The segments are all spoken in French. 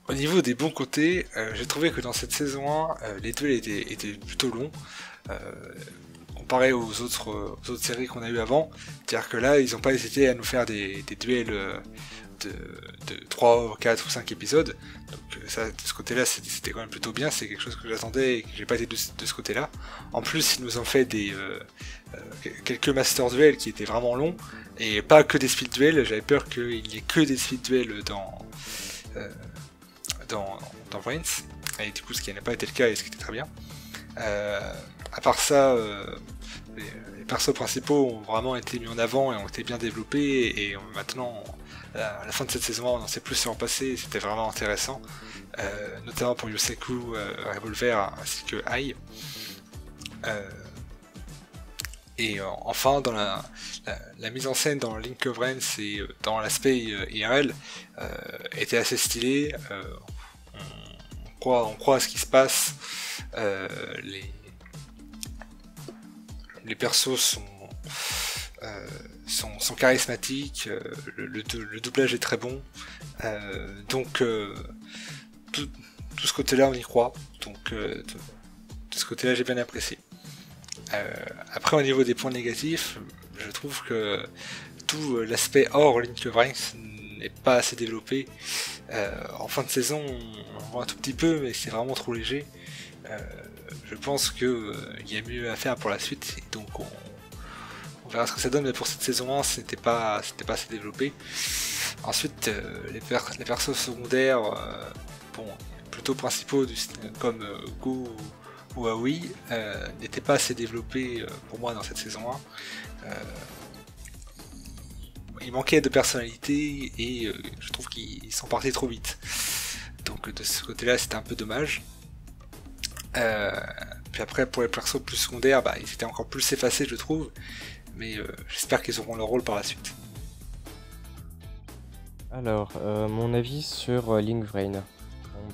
Au niveau des bons côtés, j'ai trouvé que dans cette saison 1, les duels étaient plutôt longs, euh, comparé aux autres séries qu'on a eu avant. C'est-à-dire que là, ils n'ont pas hésité à nous faire des duels de 3, 4 ou 5 épisodes. Donc ça, de ce côté-là, c'était quand même plutôt bien, c'est quelque chose que j'attendais et que j'ai pas été de ce côté-là. En plus, ils nous ont fait quelques master duels qui étaient vraiment longs, et pas que des speed duels, j'avais peur qu'il n'y ait que des speed duels euh, dans, dans Brains, et du coup ce qui n'a pas été le cas et ce qui était très bien. À part ça, les persos principaux ont vraiment été mis en avant et ont été bien développés, et maintenant, à la fin de cette saison, on en sait plus sur le passé, et c'était vraiment intéressant, notamment pour Yusaku, Revolver ainsi que Ai. Et enfin, dans la mise en scène dans Link of Realms et dans l'aspect IRL, était assez stylé. On croit à ce qui se passe. Euh, les, les persos sont charismatiques. Le doublage est très bon. Donc tout, tout ce côté-là, on y croit. Donc de ce côté-là, j'ai bien apprécié. Après, au niveau des points négatifs, je trouve que tout l'aspect hors Link of Realms n'est pas assez développé. En fin de saison, on voit un tout petit peu, mais c'est vraiment trop léger. Je pense qu'il y a mieux à faire pour la suite, donc on verra ce que ça donne, mais pour cette saison 1, c'était pas assez développé. Ensuite, les persos secondaires, bon, plutôt principaux, comme Go ou Aoi, n'étaient pas assez développés pour moi dans cette saison 1. Il manquait de personnalité et je trouve qu'ils sont partis trop vite. Donc de ce côté-là, c'était un peu dommage. Puis après, pour les persos plus secondaires, ils étaient encore plus effacés, je trouve. Mais j'espère qu'ils auront leur rôle par la suite. Alors, mon avis sur Link Vrain.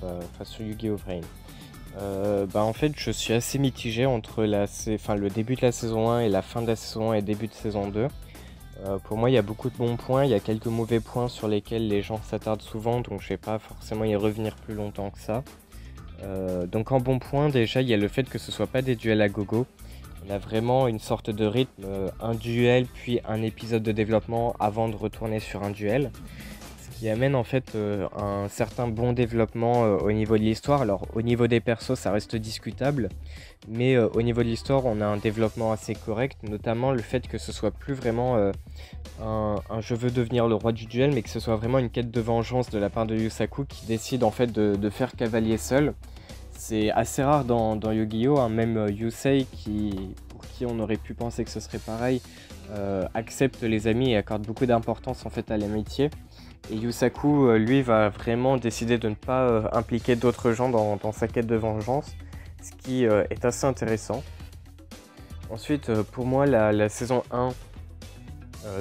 Enfin, sur Yu-Gi-Oh! Vrain. En fait, je suis assez mitigé entre le début de la saison 1 et la fin de la saison 1 et début de saison 2. Pour moi, il y a beaucoup de bons points, il y a quelques mauvais points sur lesquels les gens s'attardent souvent, donc je vais pas forcément y revenir plus longtemps que ça. Donc en bon point, déjà, il y a le fait que ce soit pas des duels à gogo. On a vraiment une sorte de rythme, un duel puis un épisode de développement avant de retourner sur un duel. Ce qui amène en fait un certain bon développement au niveau de l'histoire. Alors au niveau des persos, ça reste discutable, mais au niveau de l'histoire, on a un développement assez correct, notamment le fait que ce soit plus vraiment un je veux devenir le roi du duel, mais que ce soit vraiment une quête de vengeance de la part de Yusaku qui décide en fait de faire cavalier seul. C'est assez rare dans Yu-Gi-Oh! Hein, même Yusei, pour qui on aurait pu penser que ce serait pareil, accepte les amis et accorde beaucoup d'importance en fait à l'amitié. Et Yusaku, lui, va vraiment décider de ne pas impliquer d'autres gens dans sa quête de vengeance, ce qui est assez intéressant. Ensuite, pour moi, la saison 1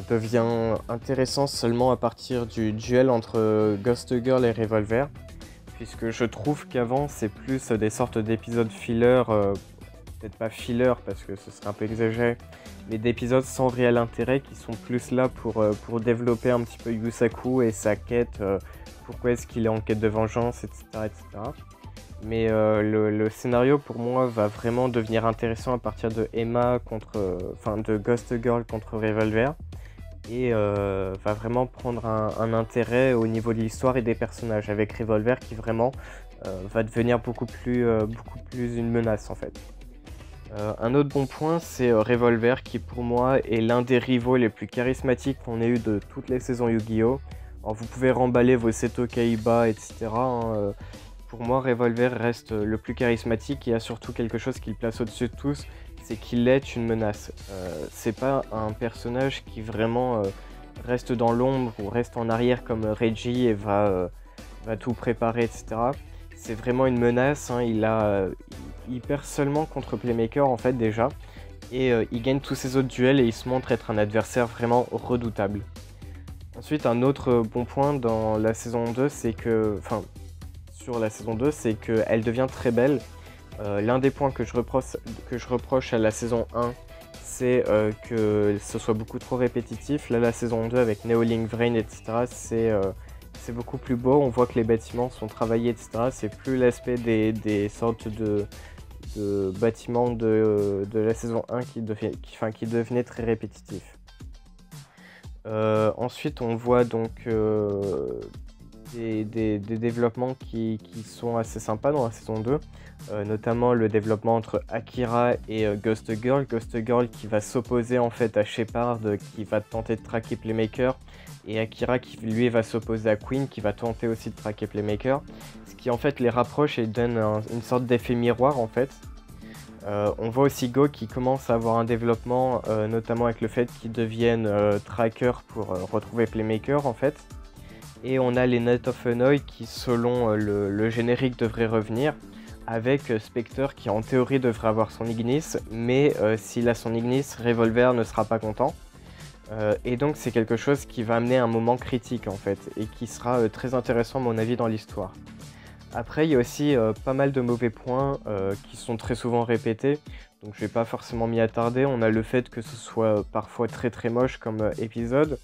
devient intéressante seulement à partir du duel entre Ghost Girl et Revolver, puisque je trouve qu'avant, c'est plus des sortes d'épisodes filler, peut-être pas filler parce que ce serait un peu exagéré, mais d'épisodes sans réel intérêt qui sont plus là pour développer un petit peu Yusaku et sa quête, pourquoi est-ce qu'il est en quête de vengeance, etc. etc. Mais le scénario pour moi va vraiment devenir intéressant à partir de de Ghost Girl contre Revolver, et va vraiment prendre un intérêt au niveau de l'histoire et des personnages, avec Revolver qui vraiment va devenir beaucoup plus une menace en fait. Un autre bon point, c'est Revolver qui pour moi est l'un des rivaux les plus charismatiques qu'on ait eu de toutes les saisons Yu-Gi-Oh! Alors vous pouvez remballer vos Seto Kaiba, etc. Pour moi, Revolver reste le plus charismatique et a surtout quelque chose qui le place au-dessus de tous, c'est qu'il est une menace. C'est pas un personnage qui vraiment reste dans l'ombre ou reste en arrière comme Reggie et va tout préparer, etc. C'est vraiment une menace, hein. Il perd seulement contre Playmaker en fait déjà, et il gagne tous ses autres duels et il se montre être un adversaire vraiment redoutable. Ensuite, un autre bon point dans la saison 2, sur la saison 2, c'est qu'elle devient très belle. L'un des points que je reproche à la saison 1, c'est que ce soit beaucoup trop répétitif. Là, la saison 2 avec Neolink Vrain, etc., c'est beaucoup plus beau, on voit que les bâtiments sont travaillés, etc. C'est plus l'aspect des sortes de bâtiments de la saison 1 qui devenait très répétitif. Ensuite, on voit donc des développements qui sont assez sympas dans la saison 2, notamment le développement entre Akira et Ghost Girl. Ghost Girl qui va s'opposer en fait à Shepard, qui va tenter de traquer Playmaker, et Akira qui lui va s'opposer à Queen, qui va tenter aussi de traquer Playmaker, ce qui en fait les rapproche et donne une sorte d'effet miroir en fait. On voit aussi Go qui commence à avoir un développement, notamment avec le fait qu'il devienne tracker pour retrouver Playmaker en fait. Et on a les Knights of Hanoi qui, selon le générique, devraient revenir, avec Spectre qui en théorie devrait avoir son Ignis, mais s'il a son Ignis, Revolver ne sera pas content. Et donc c'est quelque chose qui va amener un moment critique en fait, et qui sera très intéressant à mon avis dans l'histoire. Après, il y a aussi pas mal de mauvais points qui sont très souvent répétés, donc je vais pas forcément m'y attarder. On a le fait que ce soit parfois très moche comme épisode,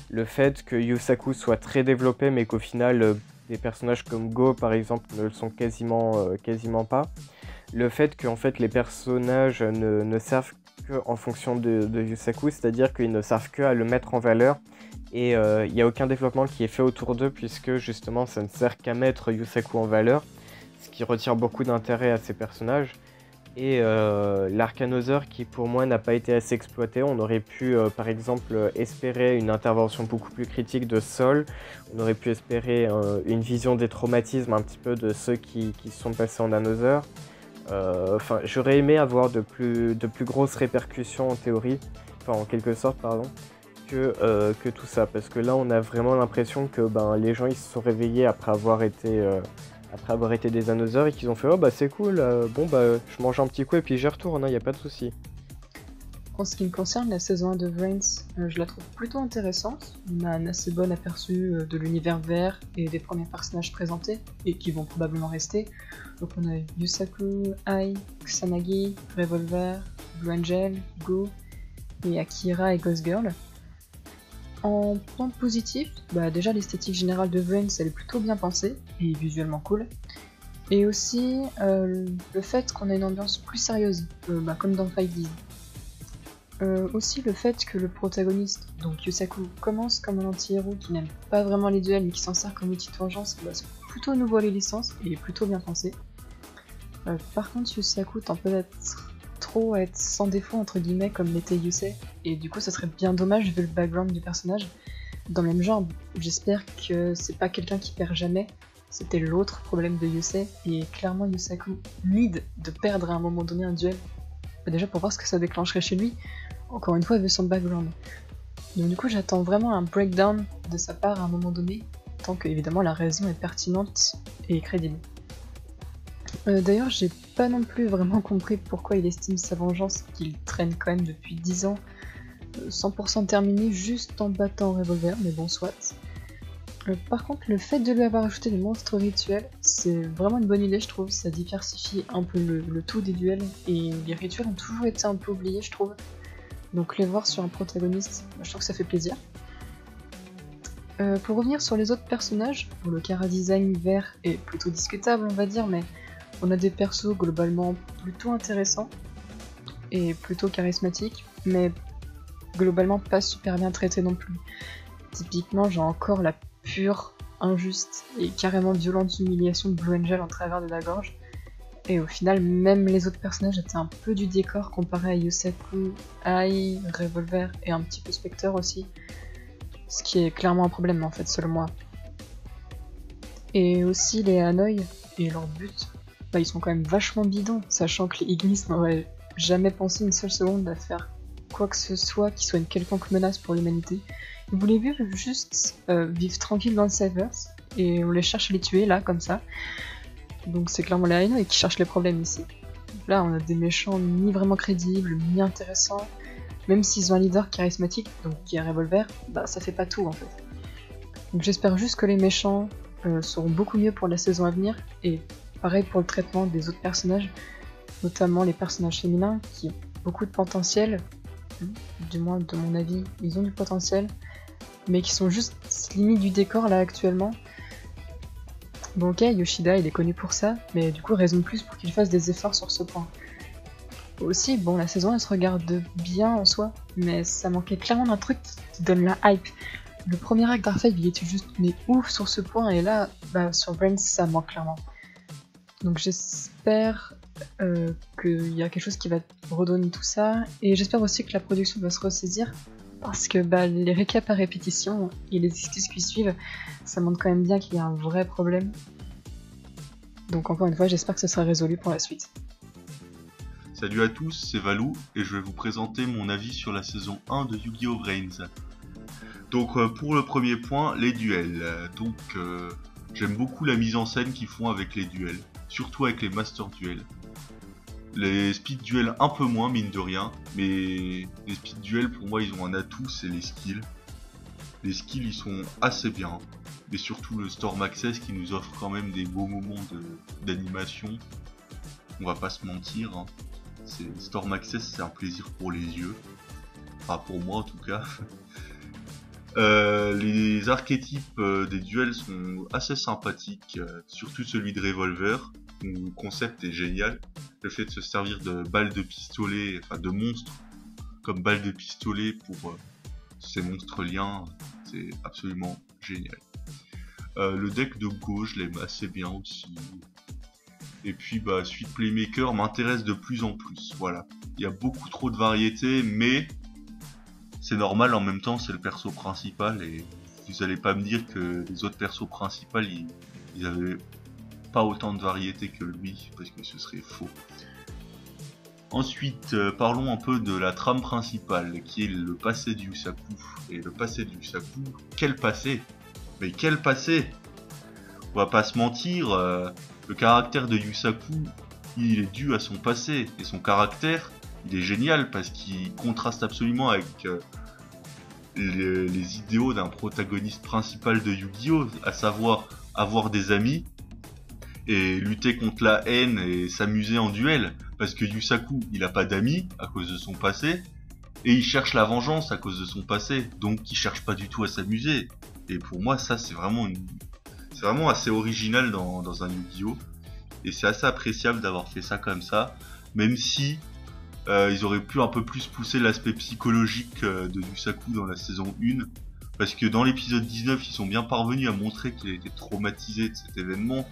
le fait que Yusaku soit très développé mais qu'au final des personnages comme Go par exemple ne le sont quasiment pas, le fait que en fait, les personnages ne servent qu'en fonction de Yusaku, c'est-à-dire qu'ils ne servent que à le mettre en valeur. Et il n'y a aucun développement qui est fait autour d'eux puisque justement ça ne sert qu'à mettre Yusaku en valeur, ce qui retire beaucoup d'intérêt à ces personnages. Et l'Arcanosaur qui pour moi n'a pas été assez exploité. On aurait pu par exemple espérer une intervention beaucoup plus critique de Sol, on aurait pu espérer une vision des traumatismes un petit peu de ceux qui sont passés en Anosaur. Enfin, j'aurais aimé avoir de plus grosses répercussions en théorie, enfin en quelque sorte pardon, que tout ça, parce que là on a vraiment l'impression que les gens ils se sont réveillés après avoir été des Anosaurs et qu'ils ont fait oh bah c'est cool, je mange un petit coup et puis j'y retourne, y a pas de souci. En ce qui me concerne, la saison 1 de Vrains, je la trouve plutôt intéressante. On a un assez bon aperçu de l'univers vert et des premiers personnages présentés, et qui vont probablement rester. Donc on a Yusaku, Ai, Kusanagi, Revolver, Blue Angel, Go, et Akira et Ghost Girl. En point positif, déjà l'esthétique générale de Vrains elle est plutôt bien pensée et visuellement cool. Et aussi le fait qu'on ait une ambiance plus sérieuse, comme dans 5D. Aussi le fait que le protagoniste, donc Yusaku, commence comme un anti-héros qui n'aime pas vraiment les duels mais qui s'en sert comme outil de vengeance, c'est plutôt nouveau à les licences et plutôt bien pensé. Par contre Yusaku tend peut-être trop à être sans défaut entre guillemets comme l'était Yusei, et du coup ça serait bien dommage vu le background du personnage. Dans le même genre, j'espère que c'est pas quelqu'un qui perd jamais, c'était l'autre problème de Yusei, et clairement Yusaku need de perdre à un moment donné un duel, déjà pour voir ce que ça déclencherait chez lui, encore une fois vu son background. Donc du coup j'attends vraiment un breakdown de sa part à un moment donné, tant que évidemment la raison est pertinente et crédible. D'ailleurs, j'ai pas non plus vraiment compris pourquoi il estime sa vengeance qu'il traîne quand même depuis 10 ans, 100% terminé juste en battant Revolver, mais bon, soit. Par contre, le fait de lui avoir ajouté des monstres rituels, c'est vraiment une bonne idée, je trouve. Ça diversifie un peu le tout des duels, et les rituels ont toujours été un peu oubliés, je trouve. Donc les voir sur un protagoniste, je trouve que ça fait plaisir. Pour revenir sur les autres personnages, le chara-design vert est plutôt discutable, on va dire, mais on a des persos globalement plutôt intéressants et plutôt charismatiques, mais globalement pas super bien traités non plus. Typiquement, j'ai encore la pure, injuste et carrément violente humiliation de Blue Angel en travers de la gorge. Et au final, même les autres personnages étaient un peu du décor comparé à Yusaku, Ai, Revolver et un petit peu Spectre aussi. Ce qui est clairement un problème en fait, selon moi. Et aussi les Hanoi et leur but, ils sont quand même vachement bidons, sachant que les Ignis n'auraient jamais pensé une seule seconde à faire quoi que ce soit qui soit une quelconque menace pour l'humanité. Ils voulaient juste vivre tranquille dans le Cyverse, et on les cherche à les tuer là, comme ça. Donc c'est clairement les Hanoi qui cherchent les problèmes ici. Là on a des méchants ni vraiment crédibles, ni intéressants. Même s'ils ont un leader charismatique, donc qui est Revolver, ça fait pas tout en fait. Donc j'espère juste que les méchants seront beaucoup mieux pour la saison à venir, et pareil pour le traitement des autres personnages, notamment les personnages féminins qui ont beaucoup de potentiel, du moins de mon avis, ils ont du potentiel, mais qui sont juste limite du décor là actuellement. Bon ok, Yoshida il est connu pour ça, mais du coup raison de plus pour qu'il fasse des efforts sur ce point. Aussi, bon la saison elle se regarde bien en soi, mais ça manquait clairement d'un truc qui donne la hype. Le premier acte d'Arfei il était juste mais ouf sur ce point, et là, sur Brains ça manque clairement. Donc j'espère qu'il y a quelque chose qui va redonner tout ça, et j'espère aussi que la production va se ressaisir, parce que les récaps à répétition et les excuses qui suivent, ça montre quand même bien qu'il y a un vrai problème. Donc encore une fois, j'espère que ce sera résolu pour la suite. Salut à tous, c'est Valou, et je vais vous présenter mon avis sur la saison 1 de Yu-Gi-Oh! Brains. Donc pour le premier point, les duels. J'aime beaucoup la mise en scène qu'ils font avec les duels, surtout avec les master duels. Les speed duels un peu moins mine de rien, mais les speed duels pour moi ils ont un atout, c'est les skills. Les skills ils sont assez bien, mais surtout le Storm Access qui nous offre quand même des beaux moments d'animation. On va pas se mentir, hein. Storm Access c'est un plaisir pour les yeux, enfin pour moi en tout cas. Les archétypes des duels sont assez sympathiques, surtout celui de Revolver, où le concept est génial. Le fait de se servir de balles de pistolet, enfin de monstres comme balles de pistolet pour ces monstres liens, c'est absolument génial. Le deck de Go, je l'aime assez bien aussi. Et puis Sweet Playmaker m'intéresse de plus en plus, voilà. Il y a beaucoup trop de variétés, mais c'est normal, en même temps c'est le perso principal, et vous allez pas me dire que les autres persos principaux ils avaient pas autant de variété que lui, parce que ce serait faux. Ensuite, parlons un peu de la trame principale, qui est le passé du Yusaku. Et le passé du Yusaku, quel passé? Mais quel passé? On va pas se mentir, le caractère de Yusaku, il est dû à son passé, et son caractère, il est génial, parce qu'il contraste absolument avec les idéaux d'un protagoniste principal de Yu-Gi-Oh! À savoir avoir des amis, et lutter contre la haine et s'amuser en duel, parce que Yusaku il a pas d'amis à cause de son passé, et il cherche la vengeance à cause de son passé, donc il cherche pas du tout à s'amuser. Et pour moi ça c'est vraiment assez original dans un Yu-Gi-Oh! Et c'est assez appréciable d'avoir fait ça comme ça, même si ils auraient pu un peu plus pousser l'aspect psychologique de Yusaku dans la saison 1, parce que dans l'épisode 19 ils sont bien parvenus à montrer qu'il a été traumatisé de cet événement.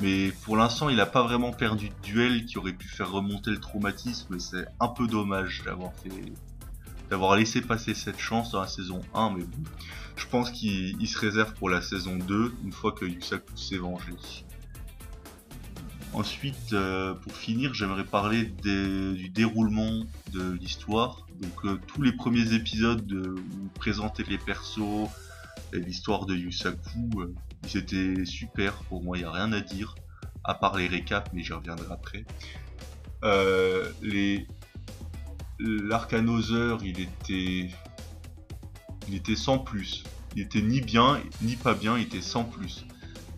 Mais pour l'instant, il n'a pas vraiment perdu de duel qui aurait pu faire remonter le traumatisme, et c'est un peu dommage d'avoir laissé passer cette chance dans la saison 1, mais bon, je pense qu'il se réserve pour la saison 2, une fois que Yusaku s'est vengé. Ensuite, pour finir, j'aimerais parler du déroulement de l'histoire. Donc tous les premiers épisodes où présenter les persos, et l'histoire de Yusaku, ils étaient super, pour moi il n'y a rien à dire, à part les récaps, mais j'y reviendrai après. L'Arcanosaur, il était sans plus. Il était ni bien, ni pas bien, il était sans plus.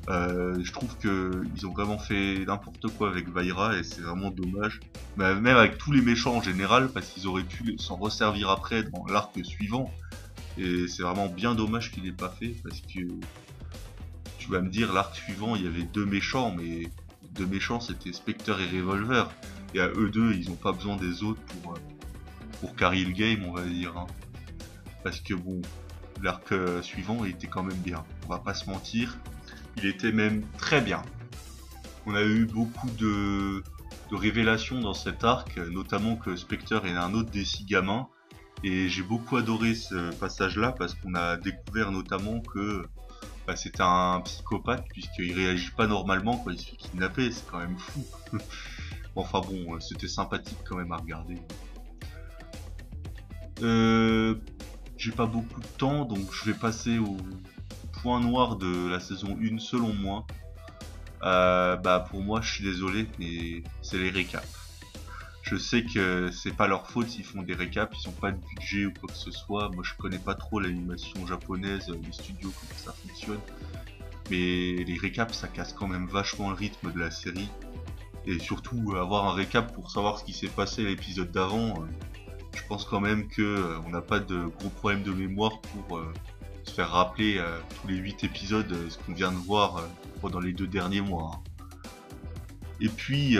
Je trouve qu'ils ont vraiment fait n'importe quoi avec Vaira, et c'est vraiment dommage. Mais même avec tous les méchants en général, parce qu'ils auraient pu s'en resservir après dans l'arc suivant. Et c'est vraiment bien dommage qu'il l'ait pas fait, parce que tu vas me dire l'arc suivant il y avait deux méchants, mais deux méchants c'était Spectre et Revolver, et à eux deux ils ont pas besoin des autres pour carry le game, on va dire, hein. Parce que bon, l'arc suivant il était quand même bien, on va pas se mentir, il était même très bien. On a eu beaucoup de révélations dans cet arc, notamment que Spectre est un autre des 6 gamins. Et j'ai beaucoup adoré ce passage-là, parce qu'on a découvert notamment que c'était un psychopathe, puisqu'il réagit pas normalement quand il se fait kidnapper, c'est quand même fou. Enfin bon, c'était sympathique quand même à regarder. J'ai pas beaucoup de temps, donc je vais passer au point noir de la saison 1 selon moi. Pour moi, je suis désolé, mais c'est les récaps. Je sais que c'est pas leur faute s'ils font des récaps, ils ont pas de budget ou quoi que ce soit. Moi je connais pas trop l'animation japonaise, les studios, comment ça fonctionne. Mais les récaps ça casse quand même vachement le rythme de la série. Et surtout avoir un récap pour savoir ce qui s'est passé à l'épisode d'avant, je pense quand même que on n'a pas de gros problèmes de mémoire pour se faire rappeler tous les 8 épisodes ce qu'on vient de voir pendant les 2 derniers mois. Hein. Et puis,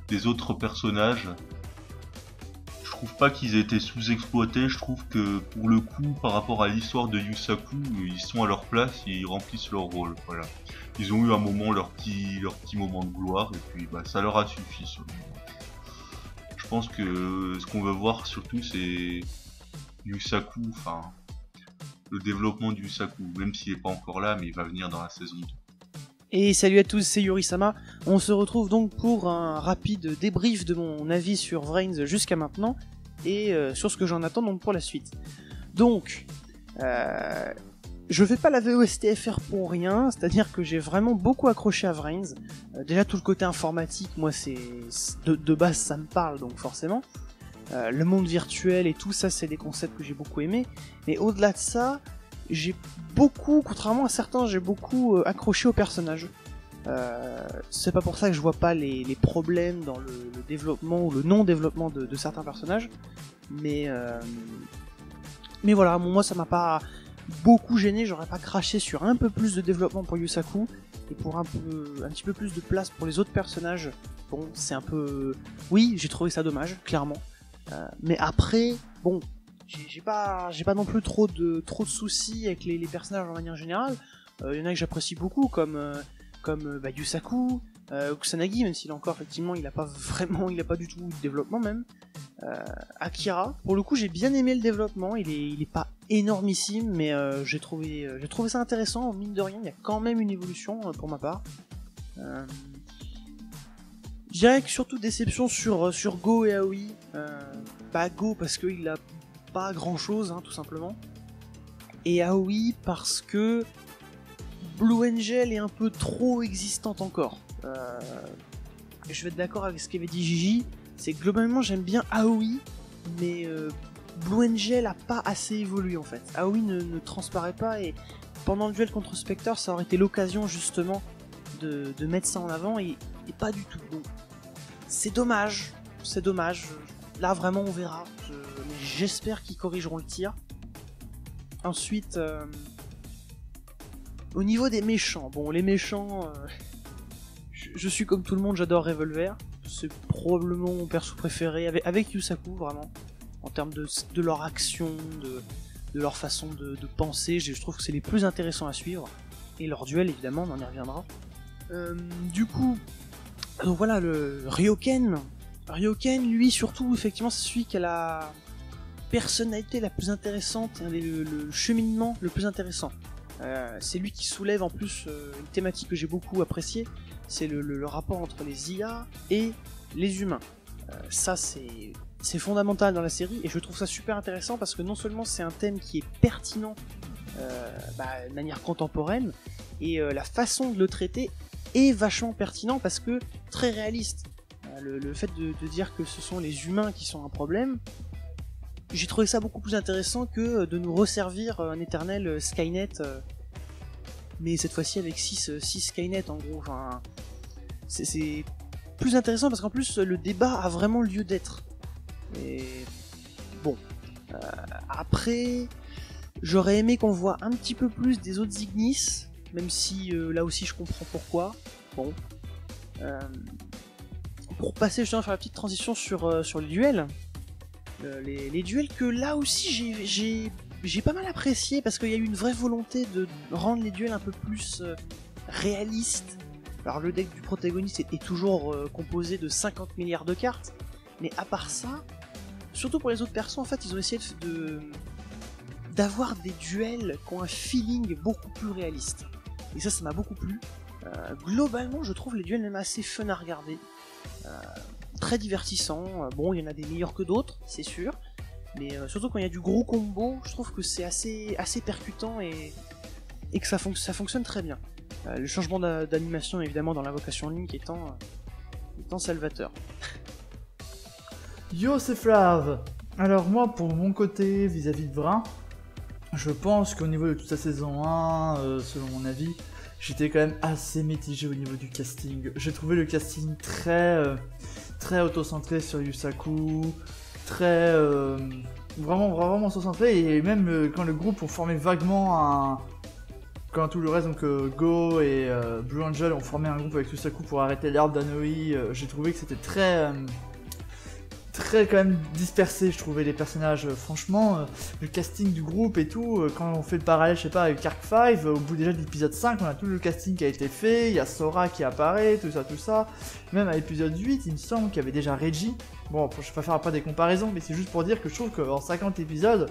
des autres personnages, je trouve pas qu'ils aient été sous-exploités. Je trouve que pour le coup, par rapport à l'histoire de Yusaku, ils sont à leur place, ils remplissent leur rôle. Voilà. Ils ont eu un moment, leur petit moment de gloire, et puis ça leur a suffi. Selon moi. Je pense que ce qu'on veut voir surtout, c'est Yusaku, enfin le développement du Yusaku, même s'il est pas encore là, mais il va venir dans la saison 2. Et salut à tous, c'est Yuri-sama. On se retrouve donc pour un rapide débrief de mon avis sur Vrains jusqu'à maintenant et sur ce que j'en attends donc pour la suite. Donc, je fais pas la VOSTFR pour rien, c'est-à-dire que j'ai vraiment beaucoup accroché à Vrains. Déjà tout le côté informatique, moi c'est de base ça me parle donc forcément. Le monde virtuel et tout ça, c'est des concepts que j'ai beaucoup aimés. Mais au-delà de ça, j'ai beaucoup, contrairement à certains, j'ai beaucoup accroché aux personnages. C'est pas pour ça que je vois pas les problèmes dans le développement ou le non-développement de certains personnages. Mais voilà, moi ça m'a pas beaucoup gêné, j'aurais pas craché sur un peu plus de développement pour Yusaku et pour un petit peu plus de place pour les autres personnages. Bon, c'est un peu... Oui, j'ai trouvé ça dommage, clairement. Mais après, bon, j'ai pas non plus trop de soucis avec les personnages en manière générale. Il y en a que j'apprécie beaucoup, comme Yusaku, Kusanagi, même s'il a encore, effectivement, il a pas du tout de développement même. Akira, pour le coup, j'ai bien aimé le développement, il est pas énormissime, mais j'ai trouvé ça intéressant, mine de rien, il y a quand même une évolution pour ma part. Je dirais que surtout déception sur Go et Aoi. Go parce qu'il a pas grand chose, hein, tout simplement. Et Aoi parce que Blue Angel est un peu trop existante encore. Je vais être d'accord avec ce qu'avait dit Gigi, c'est que globalement j'aime bien Aoi, mais Blue Angel a pas assez évolué en fait. Aoi ne transparaît pas et pendant le duel contre Spectre, ça aurait été l'occasion justement de mettre ça en avant et pas du tout. Donc c'est dommage. Là vraiment on verra. Mais j'espère qu'ils corrigeront le tir. Ensuite, au niveau des méchants, bon les méchants, je suis comme tout le monde, j'adore Revolver. C'est probablement mon perso préféré avec Yusaku vraiment. En termes de leur action, de leur façon de penser, je trouve que c'est les plus intéressants à suivre. Et leur duel évidemment, on en y reviendra. Du coup, donc voilà, le Ryoken, lui surtout, effectivement, c'est celui qui a la personnalité la plus intéressante, le cheminement le plus intéressant. C'est lui qui soulève en plus une thématique que j'ai beaucoup appréciée, c'est le rapport entre les IA et les humains. Ça c'est fondamental dans la série et je trouve ça super intéressant parce que non seulement c'est un thème qui est pertinent de manière contemporaine et la façon de le traiter est vachement pertinent parce que très réaliste. Le fait de dire que ce sont les humains qui sont un problème, j'ai trouvé ça beaucoup plus intéressant que de nous resservir un éternel Skynet, mais cette fois-ci avec 6 Skynet en gros. Enfin, c'est plus intéressant parce qu'en plus le débat a vraiment lieu d'être. Et bon, après, j'aurais aimé qu'on voit un petit peu plus des autres Ignis, même si là aussi je comprends pourquoi. Bon. Pour passer justement faire la petite transition sur les duels. Les duels que là aussi j'ai pas mal apprécié parce qu'il y a eu une vraie volonté de rendre les duels un peu plus réalistes. Alors le deck du protagoniste est toujours composé de 50 milliards de cartes, mais à part ça, surtout pour les autres persos, en fait, ils ont essayé d'avoir des duels qui ont un feeling beaucoup plus réaliste. Et ça m'a beaucoup plu. Globalement, je trouve les duels même assez fun à regarder. Très divertissant. Bon, il y en a des meilleurs que d'autres, c'est sûr. Mais surtout quand il y a du gros combo, je trouve que c'est assez percutant et que ça fonctionne très bien. Le changement d'animation, évidemment, dans l'invocation Link étant salvateur. Yo, c'est Flav. Alors moi, pour mon côté, vis-à-vis de Vrain, je pense qu'au niveau de toute la saison 1, selon mon avis, j'étais quand même assez mitigé au niveau du casting. J'ai trouvé le casting très auto-centré sur Yusaku, très vraiment se centrer, et même quand le groupe ont formé vaguement quand tout le reste, donc Go et Blue Angel ont formé un groupe avec Yusaku pour arrêter l'arbre d'Anoi, j'ai trouvé que c'était très quand même dispersé, je trouvais les personnages, franchement, le casting du groupe et tout, quand on fait le parallèle, je sais pas, avec Arc 5, au bout déjà de l'épisode 5, on a tout le casting qui a été fait, il y a Sora qui apparaît, tout ça, même à l'épisode 8, il me semble qu'il y avait déjà Reggie, bon, je vais pas faire après des comparaisons, mais c'est juste pour dire que je trouve qu'en 50 épisodes,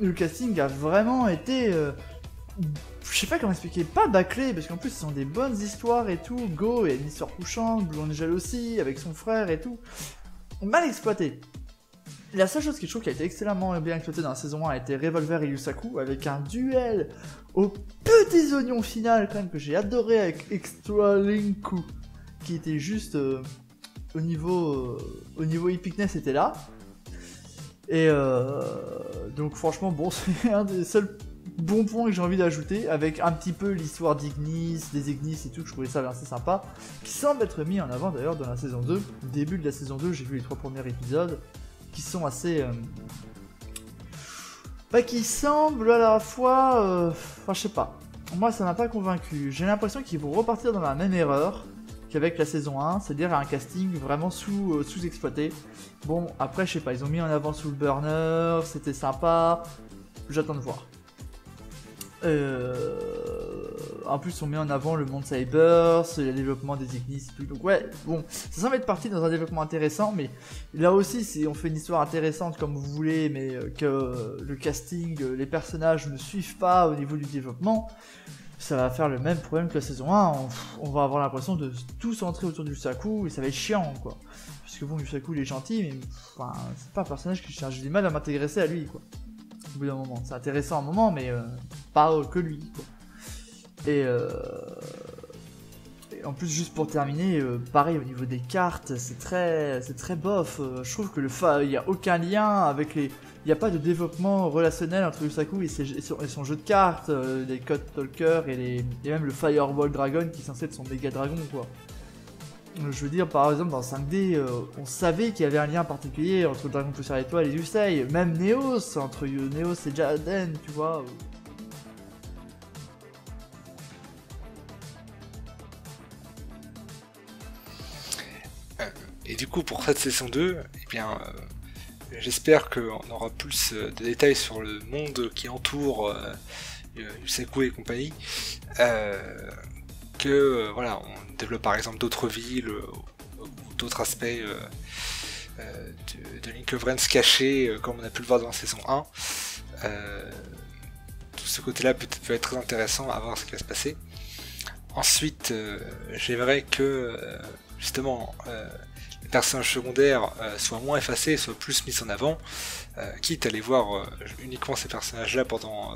le casting a vraiment été, je sais pas comment expliquer, pas bâclé, parce qu'en plus ce sont des bonnes histoires et tout, Go, il y a une histoire touchante, Blue Angel aussi, avec son frère et tout, mal exploité. La seule chose que je trouve qui a été excellemment bien exploitée dans la saison 1 a été Revolver et Yusaku, avec un duel aux petits oignons final quand même que j'ai adoré avec Extra Linku, qui était juste au niveau epicness était là. Et donc franchement bon, c'est un des seuls bons points que j'ai envie d'ajouter, avec un petit peu l'histoire d'Ignis, des Ignis et tout, que je trouvais ça assez sympa, qui semble être mis en avant d'ailleurs dans la saison 2. Au début de la saison 2, j'ai vu les 3 premiers épisodes, qui sont assez... qui semblent à la fois... Enfin, je sais pas. Moi, ça m'a pas convaincu. J'ai l'impression qu'ils vont repartir dans la même erreur qu'avec la saison 1, c'est-à-dire un casting vraiment sous-exploité. Bon, après, je sais pas, ils ont mis en avant Soul Burner, c'était sympa, j'attends de voir. En plus on met en avant le monde Cybers, le développement des Ignis et tout, donc ouais, bon, ça semble être parti dans un développement intéressant, mais là aussi on fait une histoire intéressante comme vous voulez, mais que le casting, les personnages ne suivent pas au niveau du développement, ça va faire le même problème que la saison 1, on va avoir l'impression de tout centrer autour du Yusaku, et ça va être chiant quoi, parce que bon, Yusaku il est gentil, mais enfin, c'est pas un personnage que j'ai du mal à m'intéresser à lui quoi. Au bout d'un moment, c'est intéressant un moment, mais pas que lui quoi. Et en plus, juste pour terminer, pareil au niveau des cartes, c'est très bof. Je trouve que il y a aucun lien avec il n'y a pas de développement relationnel entre Yusaku et son jeu de cartes, les Code Talker et même le Fireball Dragon qui est censé être son méga dragon quoi. Je veux dire, par exemple, dans 5D, on savait qu'il y avait un lien particulier entre Dragon Poussière Étoile et Yusei, même Neos, entre Neos et Jaden, tu vois. Et du coup, pour cette saison 2, eh bien, j'espère qu'on aura plus de détails sur le monde qui entoure Yusaku et compagnie. Voilà, on développe par exemple d'autres villes ou d'autres aspects de Link of Realms cachés comme on a pu le voir dans la saison 1. Tout ce côté-là peut être très intéressant à voir ce qui va se passer. Ensuite, j'aimerais que justement les personnages secondaires soient moins effacés, soient plus mis en avant, quitte à les voir uniquement ces personnages-là pendant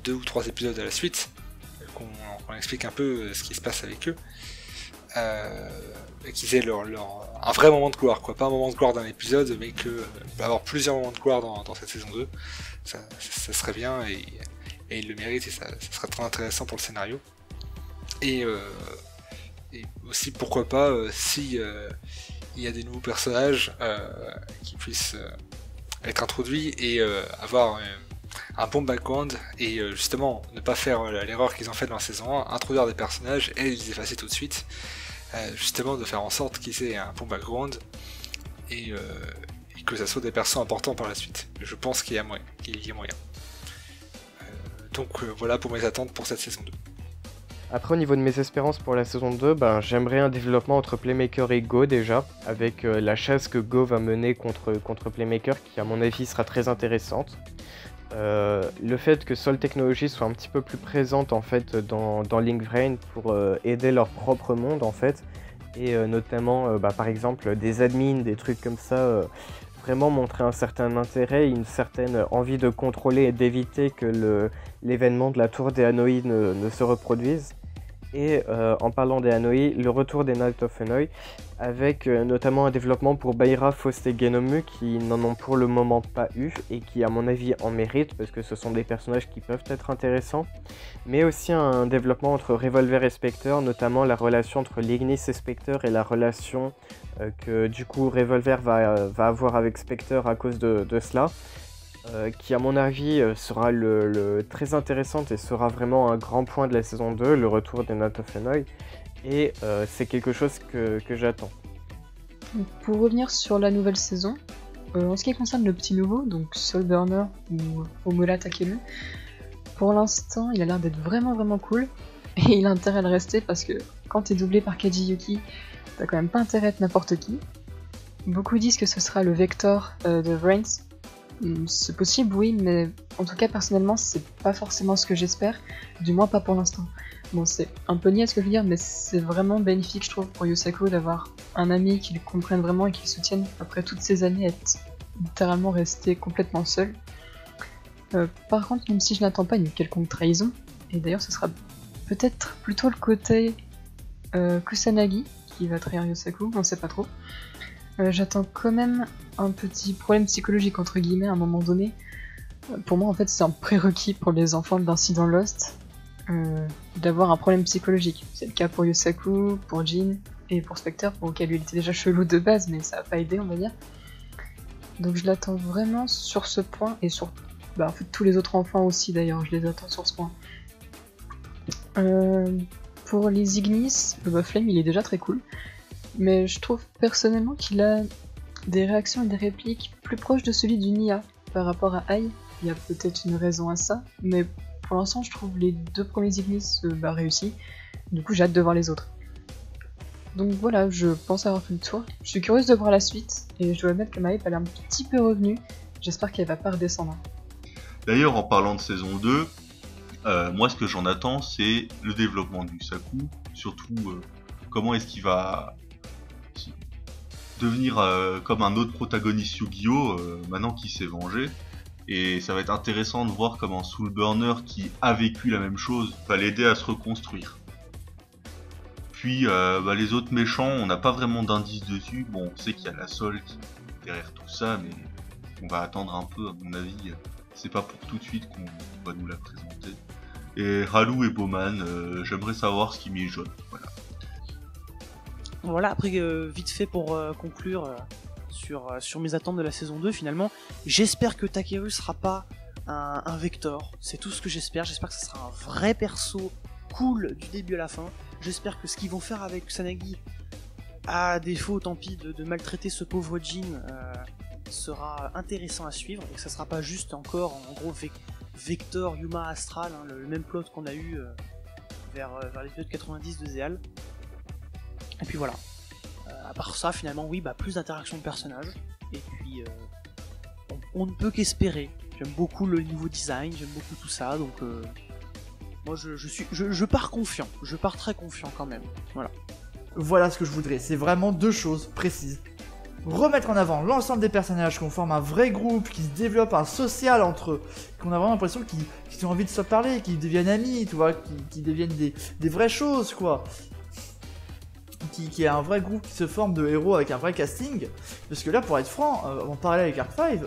2 ou 3 épisodes à la suite. On explique un peu ce qui se passe avec eux, qu'ils aient un vrai moment de gloire, quoi. Pas un moment de gloire d'un épisode, mais qu'il va y avoir plusieurs moments de gloire dans cette saison 2, ça serait bien, et ils le méritent, et ça serait très intéressant pour le scénario. Et aussi, pourquoi pas, si il y a des nouveaux personnages qui puissent être introduits et avoir un bon background, et justement ne pas faire l'erreur qu'ils ont fait dans la saison 1, introduire des personnages et les effacer tout de suite, justement de faire en sorte qu'ils aient un bon background et que ça soit des persos importants par la suite. Je pense qu'il y a moyen. Donc voilà pour mes attentes pour cette saison 2. Après, au niveau de mes espérances pour la saison 2, j'aimerais un développement entre Playmaker et Go déjà, avec la chasse que Go va mener contre Playmaker, qui à mon avis sera très intéressante. Le fait que Sol Technologies soit un petit peu plus présente en fait dans Link Vrain pour aider leur propre monde en fait, et notamment par exemple des admins, des trucs comme ça, vraiment montrer un certain intérêt, une certaine envie de contrôler et d'éviter que l'événement de la tour des Hanoi ne se reproduise. Et en parlant des Hanoi, le retour des Knights of Hanoi, avec notamment un développement pour Baira, Faust et Genomu qui n'en ont pour le moment pas eu et qui à mon avis en méritent parce que ce sont des personnages qui peuvent être intéressants, mais aussi un développement entre Revolver et Spectre, notamment la relation entre l'Ignis et Spectre et la relation que du coup Revolver va avoir avec Spectre à cause de cela. qui à mon avis sera très intéressante et sera vraiment un grand point de la saison 2, le retour des Not of Fenoi, et c'est quelque chose que j'attends. Pour revenir sur la nouvelle saison, en ce qui concerne le petit nouveau, donc Soulburner ou Omura Takeru, pour l'instant il a l'air d'être vraiment cool, et il a intérêt à le rester parce que quand t'es doublé par Kaji Yuki, t'as quand même pas intérêt à être n'importe qui. Beaucoup disent que ce sera le Vector de Vrains. C'est possible, oui, mais en tout cas personnellement c'est pas forcément ce que j'espère, du moins pas pour l'instant. Bon, c'est un peu niais ce que je veux dire, mais c'est vraiment bénéfique je trouve pour Yusaku d'avoir un ami qui le comprenne vraiment et qui le soutienne après toutes ces années être littéralement resté complètement seul. Par contre, même si je n'attends pas une quelconque trahison, et d'ailleurs ce sera peut-être plutôt le côté Kusanagi qui va trahir Yusaku, on sait pas trop. J'attends quand même un petit problème psychologique entre guillemets à un moment donné. Pour moi en fait c'est un prérequis pour les enfants d'Incident Lost d'avoir un problème psychologique. C'est le cas pour Yusaku, pour Jin et pour Spectre, pour lequel lui il était déjà chelou de base mais ça a pas aidé on va dire. Donc je l'attends vraiment sur ce point et sur en fait tous les autres enfants aussi d'ailleurs je les attends sur ce point. Pour les Ignis, le Flame il est déjà très cool. Mais je trouve personnellement qu'il a des réactions et des répliques plus proches de celui du Nia par rapport à Ai. Il y a peut-être une raison à ça, mais pour l'instant je trouve les deux premiers Ignis réussis. Du coup j'ai hâte de voir les autres. Donc voilà, je pense avoir fait le tour. Je suis curieuse de voir la suite, et je dois admettre que ma hype elle est un petit peu revenue. J'espère qu'elle va pas redescendre. D'ailleurs, en parlant de saison 2, moi ce que j'en attends c'est le développement du Saku, surtout comment est-ce qu'il va devenir comme un autre protagoniste Yu-Gi-Oh! Maintenant qu'il s'est vengé. Et ça va être intéressant de voir comment Soulburner, qui a vécu la même chose, va l'aider à se reconstruire. Puis les autres méchants, on n'a pas vraiment d'indices dessus. Bon, on sait qu'il y a la Sol qui est derrière tout ça, mais on va attendre un peu à mon avis. C'est pas pour tout de suite qu'on va nous la présenter. Et Haru et Bowman, j'aimerais savoir ce qui mijote. Voilà, après vite fait pour conclure sur mes attentes de la saison 2 finalement, j'espère que Takeru sera pas un Vector, c'est tout ce que j'espère que ça sera un vrai perso cool du début à la fin, j'espère que ce qu'ils vont faire avec Kusanagi, à défaut tant pis de maltraiter ce pauvre Jin, sera intéressant à suivre, et que ça sera pas juste encore en gros Vector Yuma Astral, hein, le même plot qu'on a eu vers l'épisode 90 de Zeal. Et puis voilà. À part ça, finalement, oui, plus d'interactions de personnages. Et puis, on ne peut qu'espérer. J'aime beaucoup le nouveau design, j'aime beaucoup tout ça, donc moi je pars confiant. Je pars très confiant quand même. Voilà. Voilà ce que je voudrais. C'est vraiment deux choses précises. Remettre en avant l'ensemble des personnages, qu'on forme un vrai groupe, qui se développe un social entre eux, qu'on a vraiment l'impression qu'ils ont envie de se parler, qu'ils deviennent amis, tu vois, qu'ils deviennent des vraies choses, quoi. Qui est un vrai groupe qui se forme de héros avec un vrai casting, parce que là, pour être franc, en parallèle avec Arc 5,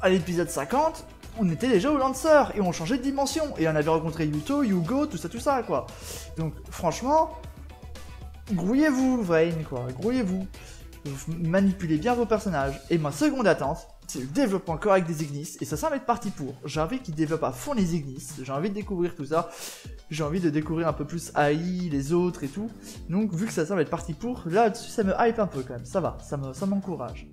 à l'épisode 50, on était déjà au Lancer, et on changeait de dimension, et on avait rencontré Yuto, Yugo, tout ça, quoi. Donc, franchement, grouillez-vous, Vrain, quoi, grouillez-vous. Manipulez bien vos personnages. Et ma seconde attente, c'est le développement correct des Ignis, et ça va être parti pour. J'ai envie qu'ils développent à fond les Ignis, j'ai envie de découvrir tout ça, j'ai envie de découvrir un peu plus AI, les autres et tout. Donc vu que ça va être parti pour, là-dessus ça me hype un peu quand même, ça va, ça m'encourage.